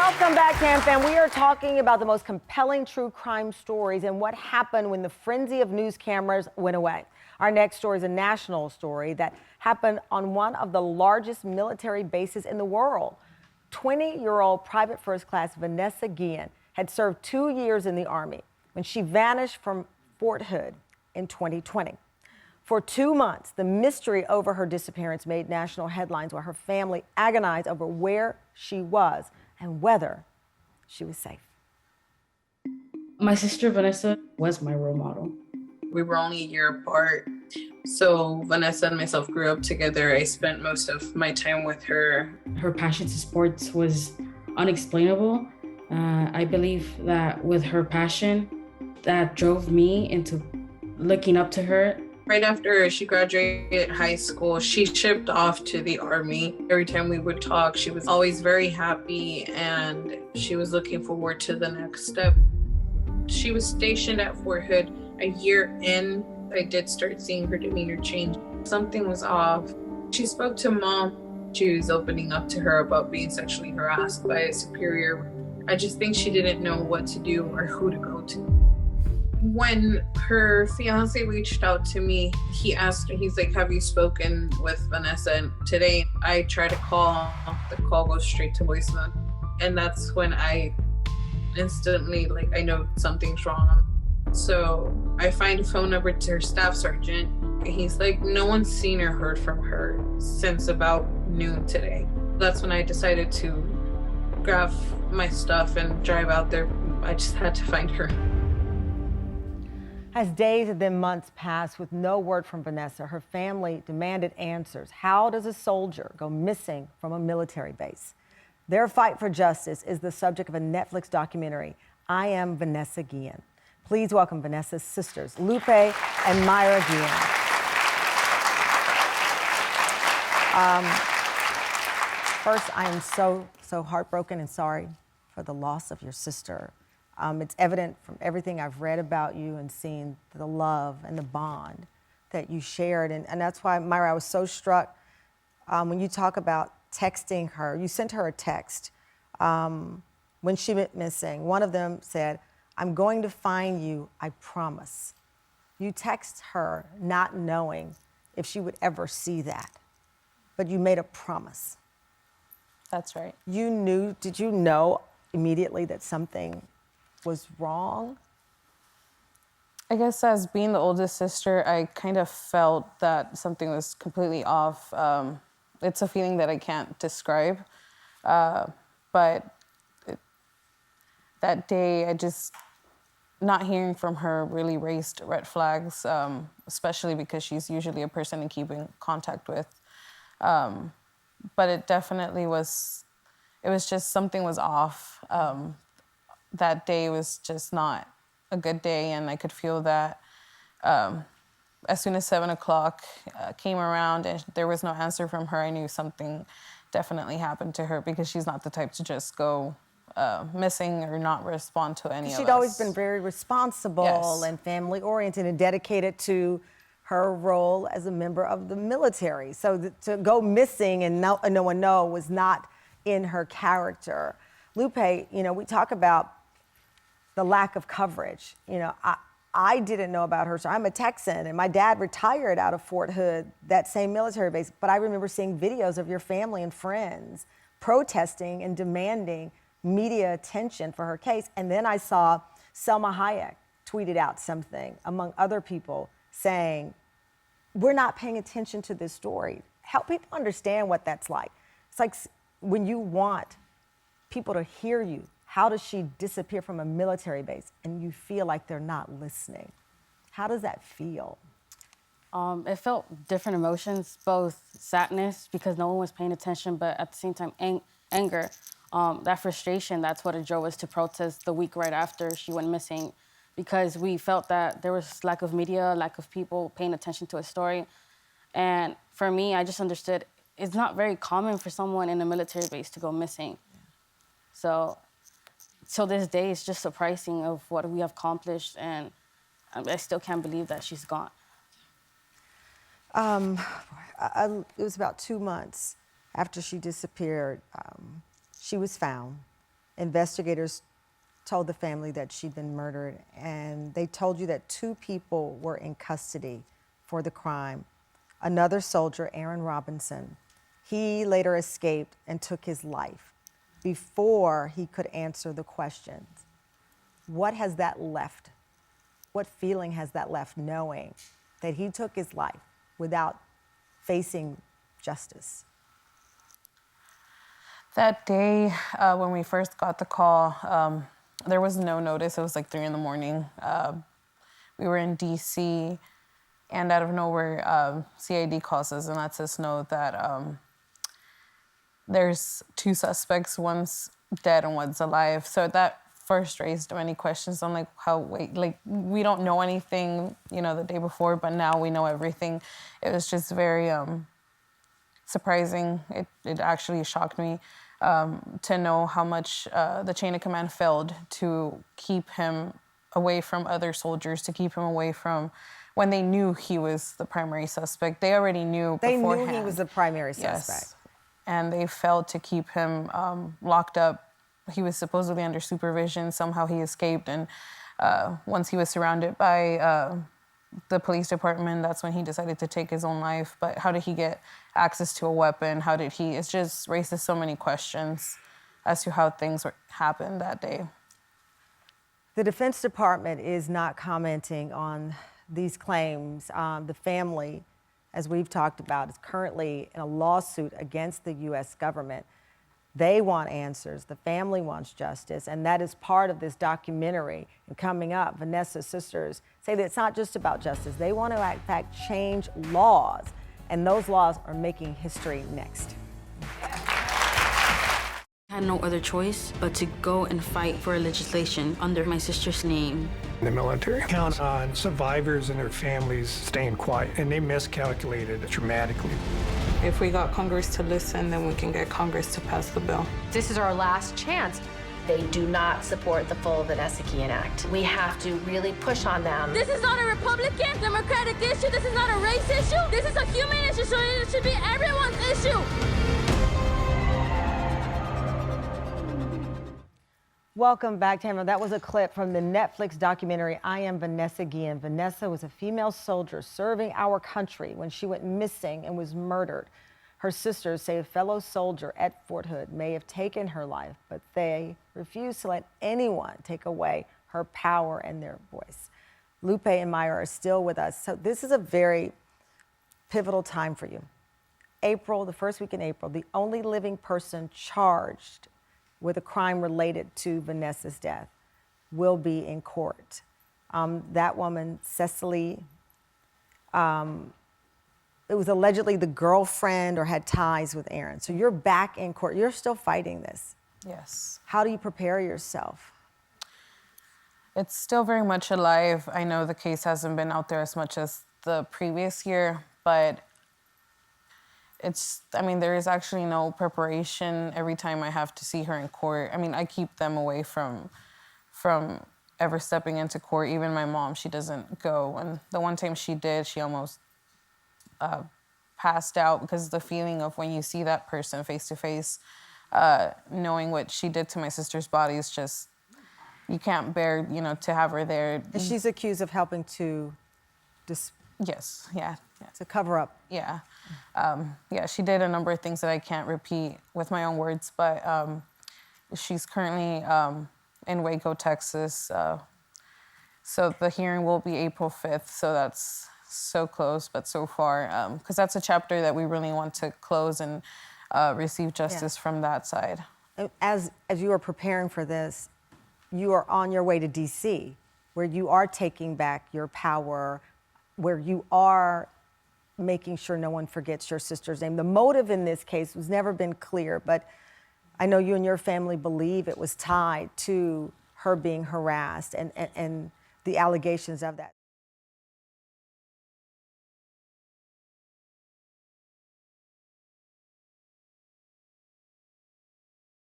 Welcome back, Tam Fam. We are talking about the most compelling true crime stories and what happened when the frenzy of news cameras went away. Our next story is a national story that happened on one of the largest military bases in the world. 20-year-old Private First Class Vanessa Guillen had served 2 years in the Army when she vanished from Fort Hood in 2020. For 2 months, the mystery over her disappearance made national headlines while her family agonized over where she was and whether she was safe. My sister Vanessa was my role model. We were only a year apart, so Vanessa and myself grew up together. I spent most of my time with her. Her passion to sports was unexplainable. I believe that with her passion, that drove me into looking up to her. Right after she graduated high school, she shipped off to the Army. Every time we would talk, she was always very happy and she was looking forward to the next step. She was stationed at Fort Hood. A year in, I did start seeing her demeanor change. Something was off. She spoke to Mom. She was opening up to her about being sexually harassed by a superior. I just think she didn't know what to do or who to go to. When her fiance reached out to me, he asked her, he's like, have you spoken with Vanessa? And today I try to call, the call goes straight to voicemail. And that's when I instantly, I know something's wrong. So I find a phone number to her staff sergeant. He's like, no one's seen or heard from her since about noon today. That's when I decided to grab my stuff and drive out there. I just had to find her. As days and then months passed with no word from Vanessa, her family demanded answers. How does a soldier go missing from a military base? Their fight for justice is the subject of a Netflix documentary, I Am Vanessa Guillen. Please welcome Vanessa's sisters, Lupe and Mayra Guillen. First, I am so heartbroken and sorry for the loss of your sister. It's evident from everything I've read about you and seen the love and the bond that you shared. And that's why, Mayra, I was so struck when you talk about texting her. You sent her a text when she went missing. One of them said, I'm going to find you, I promise. You text her not knowing if she would ever see that, but you made a promise. That's right. Did you know immediately that something was wrong? I guess as being the oldest sister, I kind of felt that something was completely off. It's a feeling that I can't describe, but that day, not hearing from her really raised red flags, especially because she's usually a person in keeping contact with. But it definitely was, it was just something was off. That day was just not a good day, and I could feel that as soon as 7 o'clock came around and there was no answer from her, I knew something definitely happened to her, because she's not the type to just go missing or not respond to any of us. She'd always been very responsible, yes, and family-oriented and dedicated to her role as a member of the military. So to go missing and no one know was not in her character. Lupe, we talk about the lack of coverage. I didn't know about her, so I'm a Texan, and my dad retired out of Fort Hood, that same military base, but I remember seeing videos of your family and friends protesting and demanding media attention for her case. And then I saw Selma Hayek tweeted out something, among other people, saying, we're not paying attention to this story. Help people understand what that's like. It's like when you want people to hear you, how does she disappear from a military base and you feel like they're not listening? How does that feel? It felt different emotions, both sadness because no one was paying attention, but at the same time, anger. That frustration, that's what it drove us to protest the week right after she went missing, because we felt that there was lack of media, lack of people paying attention to a story. And for me, I just understood it's not very common for someone in a military base to go missing. So till this day, it's just surprising of what we have accomplished, and I still can't believe that she's gone. It was about 2 months after she disappeared. She was found investigators told the family that she'd been murdered, and they told you that 2 people were in custody for the crime. Another soldier, Aaron Robinson, he later escaped and took his life before he could answer the questions. What has that left? What feeling has that left, knowing that he took his life without facing justice? That day, when we first got the call, there was no notice. It was like 3 in the morning. We were in DC, and out of nowhere, CID calls us and lets us know that there's 2 suspects, one's dead and one's alive. So that first raised many questions. I'm like, we don't know anything, the day before, but now we know everything. It was just very surprising. It actually shocked me to know how much the chain of command failed to keep him away from other soldiers, to keep him away from when they knew he was the primary suspect. They already knew beforehand. They knew he was the primary suspect. Yes. And they failed to keep him locked up. He was supposedly under supervision. Somehow he escaped. And once he was surrounded by the police department, that's when he decided to take his own life. But how did he get access to a weapon? It just raises so many questions as to how things happened that day. The Defense Department is not commenting on these claims. The family, as we've talked about, is currently in a lawsuit against the U.S. government. They want answers. The family wants justice, and that is part of this documentary. And coming up, Vanessa's sisters say that it's not just about justice. They want to, in fact, change laws, and those laws are making history next. I had no other choice but to go and fight for legislation under my sister's name. The military counts on survivors and their families staying quiet, and they miscalculated dramatically. If we got Congress to listen, then we can get Congress to pass the bill. This is our last chance. They do not support the full Vanessa Guillen Act. We have to really push on them. This is not a Republican, Democratic issue. This is not a race issue. This is a human issue, so it should be everyone's issue. Welcome back, Tamron. That was a clip from the Netflix documentary, I Am Vanessa Guillen. Vanessa was a female soldier serving our country when she went missing and was murdered. Her sisters say a fellow soldier at Fort Hood may have taken her life, but they refuse to let anyone take away her power and their voice. Lupe and Mayra are still with us. So this is a very pivotal time for you. April, the first week in April, the only living person charged with a crime related to Vanessa's death will be in court. That woman, Cecily, it was allegedly the girlfriend or had ties with Aaron. So you're back in court. You're still fighting this. Yes. How do you prepare yourself? It's still very much alive. I know the case hasn't been out there as much as the previous year, but there is actually no preparation every time I have to see her in court. I keep them away from ever stepping into court. Even my mom, she doesn't go. And the one time she did, she almost passed out because the feeling of when you see that person face to face, knowing what she did to my sister's body is just, you can't bear, to have her there. And she's accused of helping to Yes, yeah. to cover up. Yeah. She did a number of things that I can't repeat with my own words, but she's currently in Waco, Texas. So the hearing will be April 5th, so that's so close, but so far, because that's a chapter that we really want to close and receive justice from that side. As you are preparing for this, you are on your way to DC, where you are taking back your power, where you are making sure no one forgets your sister's name. The motive in this case has never been clear, but I know you and your family believe it was tied to her being harassed and the allegations of that.